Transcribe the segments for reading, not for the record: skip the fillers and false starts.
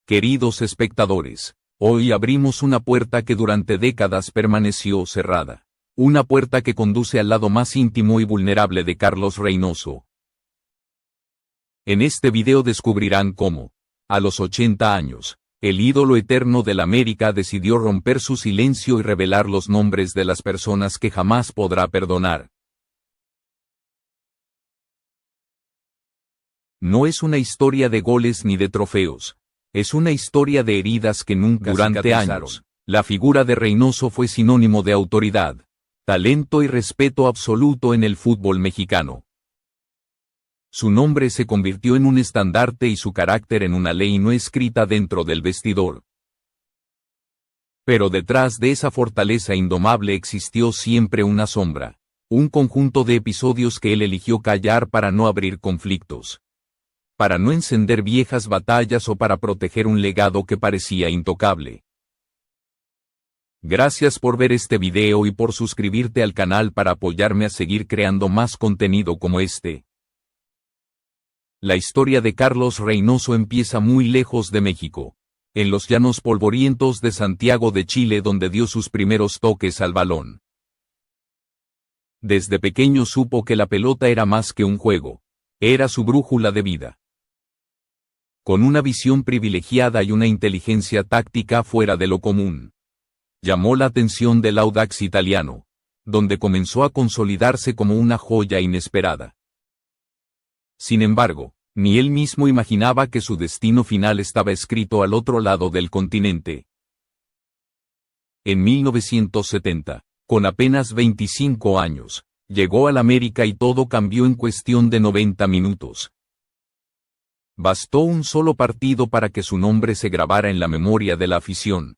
Queridos espectadores, hoy abrimos una puerta que durante décadas permaneció cerrada. Una puerta que conduce al lado más íntimo y vulnerable de Carlos Reynoso. En este video descubrirán cómo, a los 80 años, el ídolo eterno del América decidió romper su silencio y revelar los nombres de las personas que jamás podrá perdonar. No es una historia de goles ni de trofeos. Es una historia de heridas que nunca durante años. La figura de Reynoso fue sinónimo de autoridad, talento y respeto absoluto en el fútbol mexicano. Su nombre se convirtió en un estandarte y su carácter en una ley no escrita dentro del vestidor. Pero detrás de esa fortaleza indomable existió siempre una sombra, un conjunto de episodios que él eligió callar para no abrir conflictos, para no encender viejas batallas o para proteger un legado que parecía intocable. Gracias por ver este video y por suscribirte al canal para apoyarme a seguir creando más contenido como este. La historia de Carlos Reynoso empieza muy lejos de México, en los llanos polvorientos de Santiago de Chile, donde dio sus primeros toques al balón. Desde pequeño supo que la pelota era más que un juego, era su brújula de vida. Con una visión privilegiada y una inteligencia táctica fuera de lo común, llamó la atención del Audax italiano, donde comenzó a consolidarse como una joya inesperada. Sin embargo, ni él mismo imaginaba que su destino final estaba escrito al otro lado del continente. En 1970, con apenas 25 años, llegó al América y todo cambió en cuestión de 90 minutos. Bastó un solo partido para que su nombre se grabara en la memoria de la afición.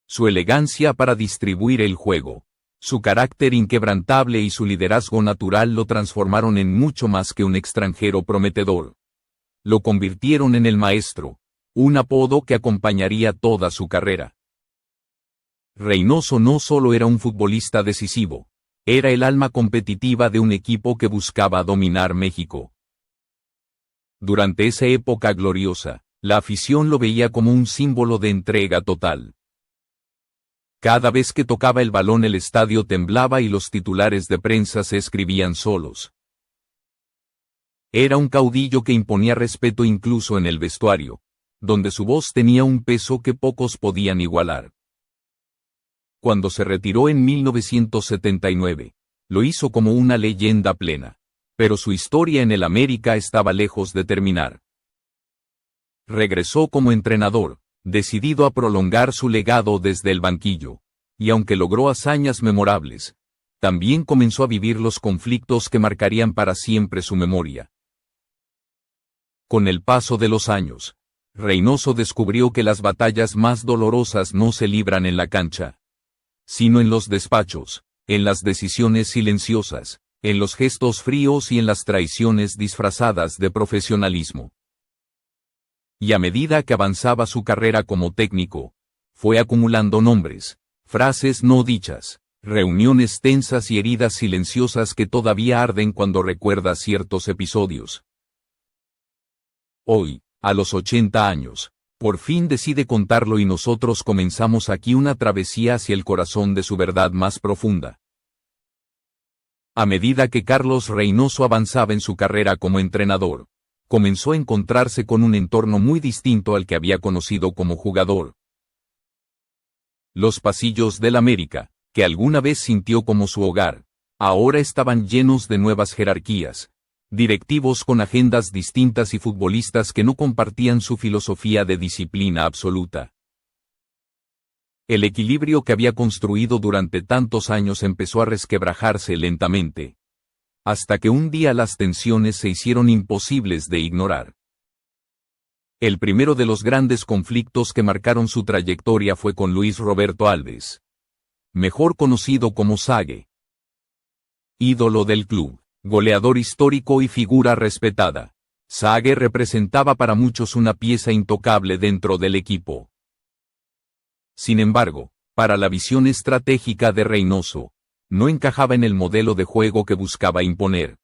Su elegancia para distribuir el juego, su carácter inquebrantable y su liderazgo natural lo transformaron en mucho más que un extranjero prometedor. Lo convirtieron en el maestro, un apodo que acompañaría toda su carrera. Reynoso no solo era un futbolista decisivo, era el alma competitiva de un equipo que buscaba dominar México. Durante esa época gloriosa, la afición lo veía como un símbolo de entrega total. Cada vez que tocaba el balón el estadio temblaba y los titulares de prensa se escribían solos. Era un caudillo que imponía respeto incluso en el vestuario, donde su voz tenía un peso que pocos podían igualar. Cuando se retiró en 1979, lo hizo como una leyenda plena. Pero su historia en el América estaba lejos de terminar. Regresó como entrenador, decidido a prolongar su legado desde el banquillo, y aunque logró hazañas memorables, también comenzó a vivir los conflictos que marcarían para siempre su memoria. Con el paso de los años, Reynoso descubrió que las batallas más dolorosas no se libran en la cancha, sino en los despachos, en las decisiones silenciosas, en los gestos fríos y en las traiciones disfrazadas de profesionalismo. Y a medida que avanzaba su carrera como técnico, fue acumulando nombres, frases no dichas, reuniones tensas y heridas silenciosas que todavía arden cuando recuerda ciertos episodios. Hoy, a los 80 años, por fin decide contarlo y nosotros comenzamos aquí una travesía hacia el corazón de su verdad más profunda. A medida que Carlos Reynoso avanzaba en su carrera como entrenador, comenzó a encontrarse con un entorno muy distinto al que había conocido como jugador. Los pasillos del América, que alguna vez sintió como su hogar, ahora estaban llenos de nuevas jerarquías, directivos con agendas distintas y futbolistas que no compartían su filosofía de disciplina absoluta. El equilibrio que había construido durante tantos años empezó a resquebrajarse lentamente, hasta que un día las tensiones se hicieron imposibles de ignorar. El primero de los grandes conflictos que marcaron su trayectoria fue con Luis Roberto Alves, mejor conocido como Sague. Ídolo del club, goleador histórico y figura respetada, Sague representaba para muchos una pieza intocable dentro del equipo. Sin embargo, para la visión estratégica de Reynoso, no encajaba en el modelo de juego que buscaba imponer.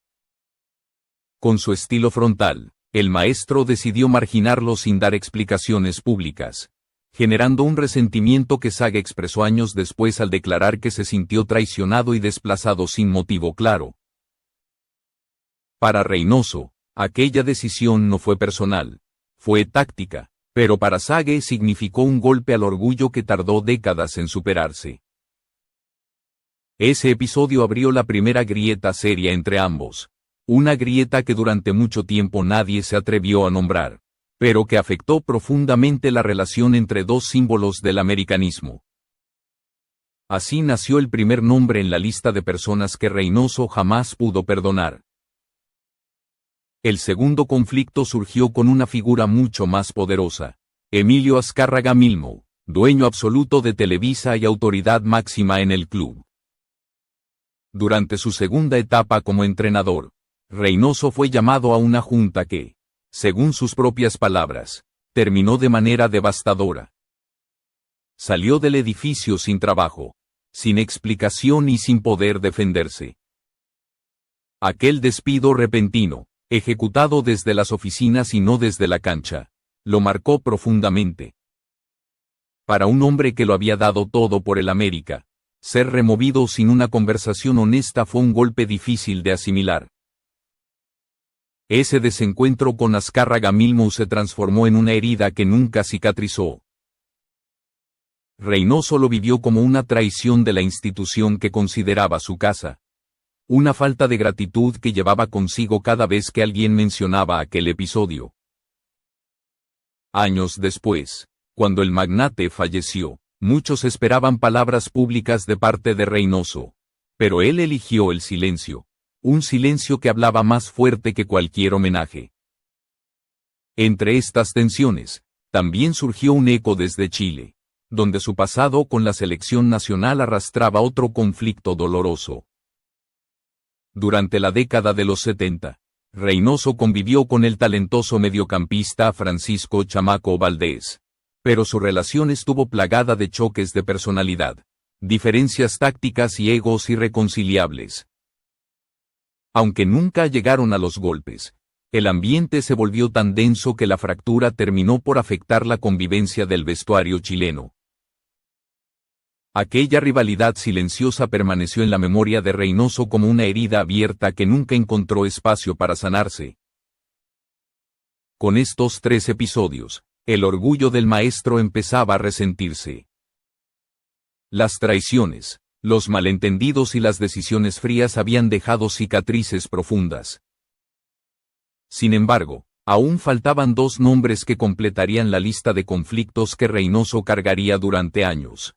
Con su estilo frontal, el maestro decidió marginarlo sin dar explicaciones públicas, generando un resentimiento que Sage expresó años después al declarar que se sintió traicionado y desplazado sin motivo claro. Para Reynoso, aquella decisión no fue personal, fue táctica, pero para Sage significó un golpe al orgullo que tardó décadas en superarse. Ese episodio abrió la primera grieta seria entre ambos, una grieta que durante mucho tiempo nadie se atrevió a nombrar, pero que afectó profundamente la relación entre dos símbolos del americanismo. Así nació el primer nombre en la lista de personas que Reynoso jamás pudo perdonar. El segundo conflicto surgió con una figura mucho más poderosa, Emilio Azcárraga Milmo, dueño absoluto de Televisa y autoridad máxima en el club. Durante su segunda etapa como entrenador, Reynoso fue llamado a una junta que, según sus propias palabras, terminó de manera devastadora. Salió del edificio sin trabajo, sin explicación y sin poder defenderse. Aquel despido repentino, ejecutado desde las oficinas y no desde la cancha, lo marcó profundamente. Para un hombre que lo había dado todo por el América, ser removido sin una conversación honesta fue un golpe difícil de asimilar. Ese desencuentro con Azcárraga Milmo se transformó en una herida que nunca cicatrizó. Reynoso lo vivió como una traición de la institución que consideraba su casa. Una falta de gratitud que llevaba consigo cada vez que alguien mencionaba aquel episodio. Años después, cuando el magnate falleció, muchos esperaban palabras públicas de parte de Reynoso, pero él eligió el silencio, un silencio que hablaba más fuerte que cualquier homenaje. Entre estas tensiones, también surgió un eco desde Chile, donde su pasado con la selección nacional arrastraba otro conflicto doloroso. Durante la década de los 70, Reynoso convivió con el talentoso mediocampista Francisco Chamaco Valdés, pero su relación estuvo plagada de choques de personalidad, diferencias tácticas y egos irreconciliables. Aunque nunca llegaron a los golpes, el ambiente se volvió tan denso que la fractura terminó por afectar la convivencia del vestuario chileno. Aquella rivalidad silenciosa permaneció en la memoria de Reynoso como una herida abierta que nunca encontró espacio para sanarse. Con estos 3 episodios, el orgullo del maestro empezaba a resentirse. Las traiciones, los malentendidos y las decisiones frías habían dejado cicatrices profundas. Sin embargo, aún faltaban 2 nombres que completarían la lista de conflictos que Reynoso cargaría durante años.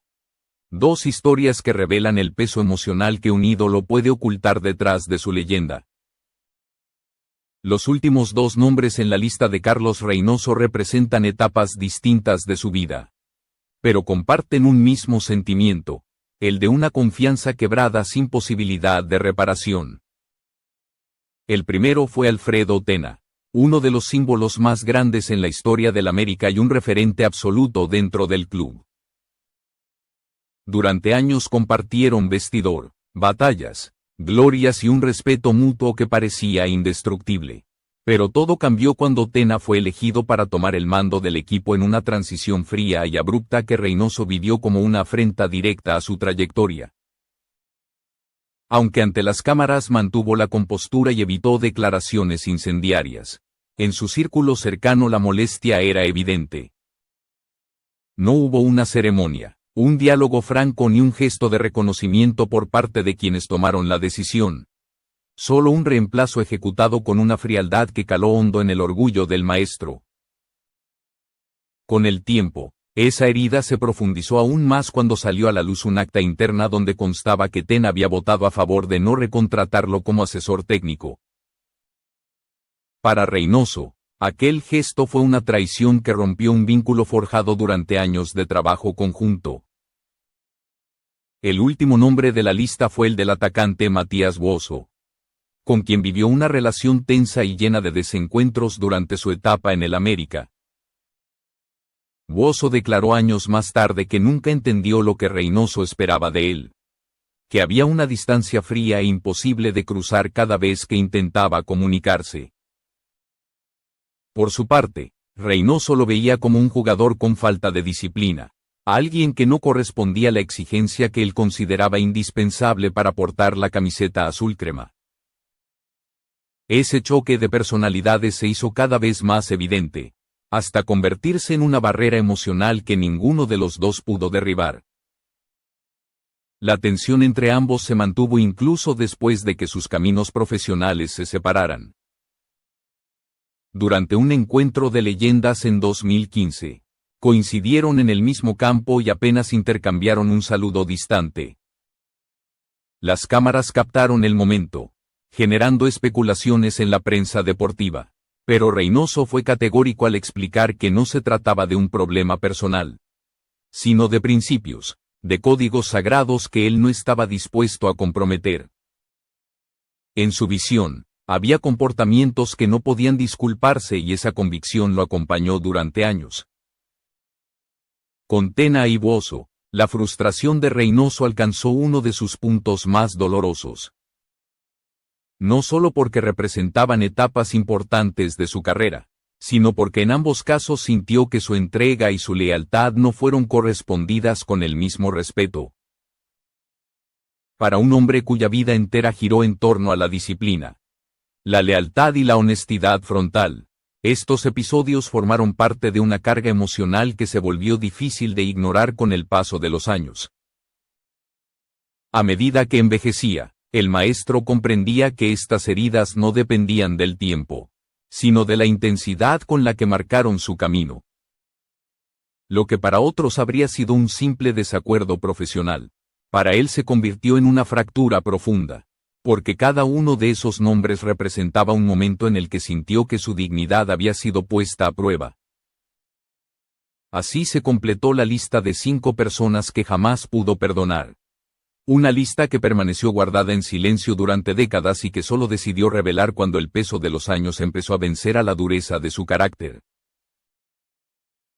2 historias que revelan el peso emocional que un ídolo puede ocultar detrás de su leyenda. Los últimos 2 nombres en la lista de Carlos Reynoso representan etapas distintas de su vida, pero comparten un mismo sentimiento, el de una confianza quebrada sin posibilidad de reparación. El primero fue Alfredo Tena, uno de los símbolos más grandes en la historia del América y un referente absoluto dentro del club. Durante años compartieron vestidor, batallas, glorias y un respeto mutuo que parecía indestructible. Pero todo cambió cuando Tena fue elegido para tomar el mando del equipo en una transición fría y abrupta que Reynoso vivió como una afrenta directa a su trayectoria. Aunque ante las cámaras mantuvo la compostura y evitó declaraciones incendiarias, en su círculo cercano la molestia era evidente. No hubo una ceremonia, un diálogo franco ni un gesto de reconocimiento por parte de quienes tomaron la decisión. Solo un reemplazo ejecutado con una frialdad que caló hondo en el orgullo del maestro. Con el tiempo, esa herida se profundizó aún más cuando salió a la luz un acta interna donde constaba que Tena había votado a favor de no recontratarlo como asesor técnico. Para Reynoso, aquel gesto fue una traición que rompió un vínculo forjado durante años de trabajo conjunto. El último nombre de la lista fue el del atacante Matías Buoso, con quien vivió una relación tensa y llena de desencuentros durante su etapa en el América. Buoso declaró años más tarde que nunca entendió lo que Reynoso esperaba de él, que había una distancia fría e imposible de cruzar cada vez que intentaba comunicarse. Por su parte, Reynoso lo veía como un jugador con falta de disciplina, alguien que no correspondía a la exigencia que él consideraba indispensable para portar la camiseta azul crema. Ese choque de personalidades se hizo cada vez más evidente, hasta convertirse en una barrera emocional que ninguno de los dos pudo derribar. La tensión entre ambos se mantuvo incluso después de que sus caminos profesionales se separaran. Durante un encuentro de leyendas en 2015, coincidieron en el mismo campo y apenas intercambiaron un saludo distante. Las cámaras captaron el momento, generando especulaciones en la prensa deportiva, pero Reynoso fue categórico al explicar que no se trataba de un problema personal, sino de principios, de códigos sagrados que él no estaba dispuesto a comprometer. En su visión, había comportamientos que no podían disculparse y esa convicción lo acompañó durante años. Con Tena y Buoso, la frustración de Reynoso alcanzó uno de sus puntos más dolorosos. No solo porque representaban etapas importantes de su carrera, sino porque en ambos casos sintió que su entrega y su lealtad no fueron correspondidas con el mismo respeto. Para un hombre cuya vida entera giró en torno a la disciplina, la lealtad y la honestidad frontal, estos episodios formaron parte de una carga emocional que se volvió difícil de ignorar con el paso de los años. A medida que envejecía, el maestro comprendía que estas heridas no dependían del tiempo, sino de la intensidad con la que marcaron su camino. Lo que para otros habría sido un simple desacuerdo profesional, para él se convirtió en una fractura profunda, porque cada uno de esos nombres representaba un momento en el que sintió que su dignidad había sido puesta a prueba. Así se completó la lista de 5 personas que jamás pudo perdonar. Una lista que permaneció guardada en silencio durante décadas y que solo decidió revelar cuando el peso de los años empezó a vencer a la dureza de su carácter.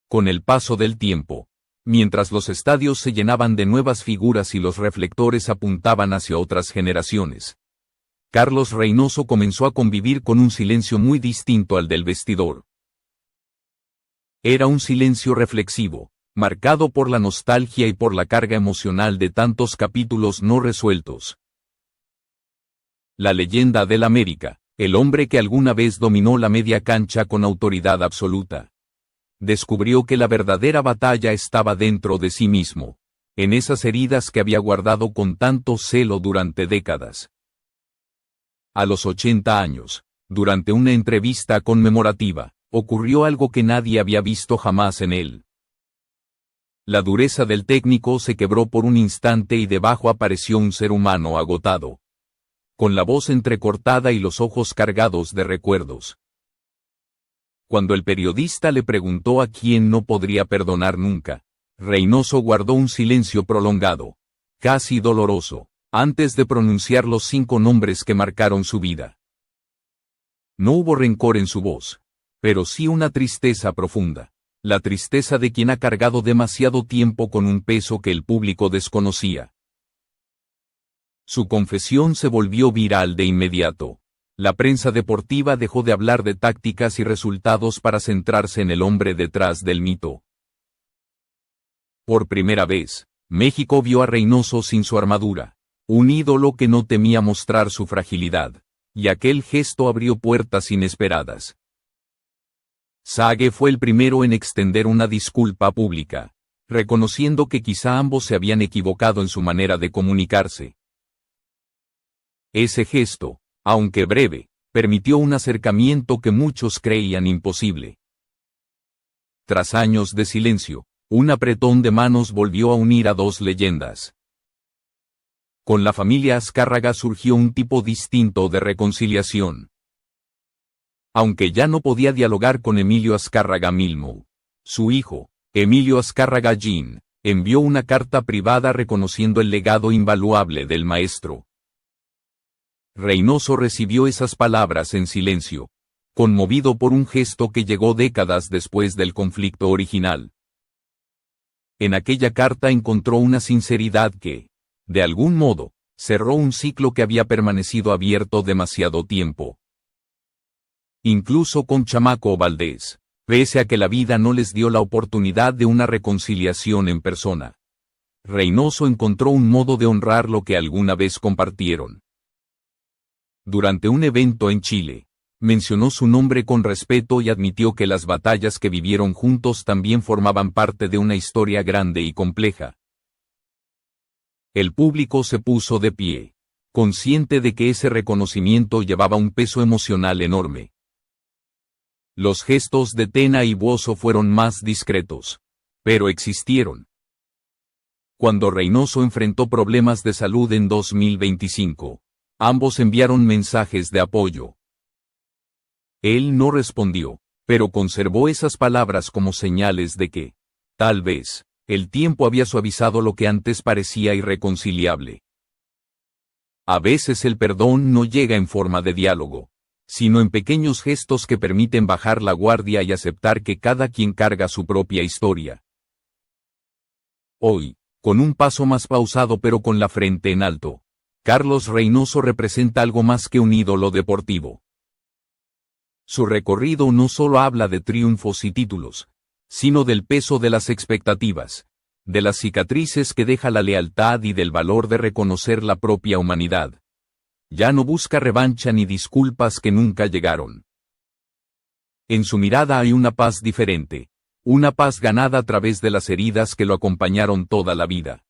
Con el paso del tiempo, mientras los estadios se llenaban de nuevas figuras y los reflectores apuntaban hacia otras generaciones, Carlos Reynoso comenzó a convivir con un silencio muy distinto al del vestidor. Era un silencio reflexivo, marcado por la nostalgia y por la carga emocional de tantos capítulos no resueltos. La leyenda del América, el hombre que alguna vez dominó la media cancha con autoridad absoluta, descubrió que la verdadera batalla estaba dentro de sí mismo, en esas heridas que había guardado con tanto celo durante décadas. A los 80 años, durante una entrevista conmemorativa, ocurrió algo que nadie había visto jamás en él. La dureza del técnico se quebró por un instante y debajo apareció un ser humano agotado, con la voz entrecortada y los ojos cargados de recuerdos. Cuando el periodista le preguntó a quién no podría perdonar nunca, Reynoso guardó un silencio prolongado, casi doloroso, antes de pronunciar los 5 nombres que marcaron su vida. No hubo rencor en su voz, pero sí una tristeza profunda. La tristeza de quien ha cargado demasiado tiempo con un peso que el público desconocía. Su confesión se volvió viral de inmediato. La prensa deportiva dejó de hablar de tácticas y resultados para centrarse en el hombre detrás del mito. Por primera vez, México vio a Reynoso sin su armadura, un ídolo que no temía mostrar su fragilidad, y aquel gesto abrió puertas inesperadas. Sage fue el primero en extender una disculpa pública, reconociendo que quizá ambos se habían equivocado en su manera de comunicarse. Ese gesto, aunque breve, permitió un acercamiento que muchos creían imposible. Tras años de silencio, un apretón de manos volvió a unir a 2 leyendas. Con la familia Azcárraga surgió un tipo distinto de reconciliación. Aunque ya no podía dialogar con Emilio Azcárraga Milmo, su hijo, Emilio Azcárraga Jr., envió una carta privada reconociendo el legado invaluable del maestro. Reynoso recibió esas palabras en silencio, conmovido por un gesto que llegó décadas después del conflicto original. En aquella carta encontró una sinceridad que, de algún modo, cerró un ciclo que había permanecido abierto demasiado tiempo. incluso con Chamaco Valdés, pese a que la vida no les dio la oportunidad de una reconciliación en persona. Reynoso encontró un modo de honrar lo que alguna vez compartieron. Durante un evento en Chile, mencionó su nombre con respeto y admitió que las batallas que vivieron juntos también formaban parte de una historia grande y compleja. El público se puso de pie, consciente de que ese reconocimiento llevaba un peso emocional enorme. Los gestos de Tena y Buoso fueron más discretos, pero existieron. Cuando Reynoso enfrentó problemas de salud en 2025, ambos enviaron mensajes de apoyo. Él no respondió, pero conservó esas palabras como señales de que, tal vez, el tiempo había suavizado lo que antes parecía irreconciliable. A veces el perdón no llega en forma de diálogo, sino en pequeños gestos que permiten bajar la guardia y aceptar que cada quien carga su propia historia. Hoy, con un paso más pausado pero con la frente en alto, Carlos Reynoso representa algo más que un ídolo deportivo. Su recorrido no solo habla de triunfos y títulos, sino del peso de las expectativas, de las cicatrices que deja la lealtad y del valor de reconocer la propia humanidad. Ya no busca revancha ni disculpas que nunca llegaron. En su mirada hay una paz diferente, una paz ganada a través de las heridas que lo acompañaron toda la vida.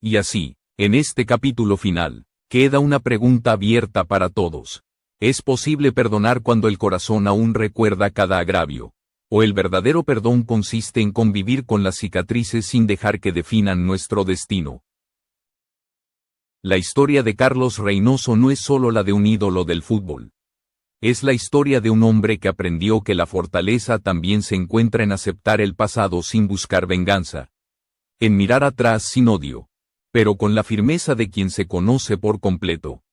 Y así, en este capítulo final, queda una pregunta abierta para todos. ¿Es posible perdonar cuando el corazón aún recuerda cada agravio? ¿O el verdadero perdón consiste en convivir con las cicatrices sin dejar que definan nuestro destino? La historia de Carlos Reynoso no es solo la de un ídolo del fútbol. Es la historia de un hombre que aprendió que la fortaleza también se encuentra en aceptar el pasado sin buscar venganza. En mirar atrás sin odio, pero con la firmeza de quien se conoce por completo.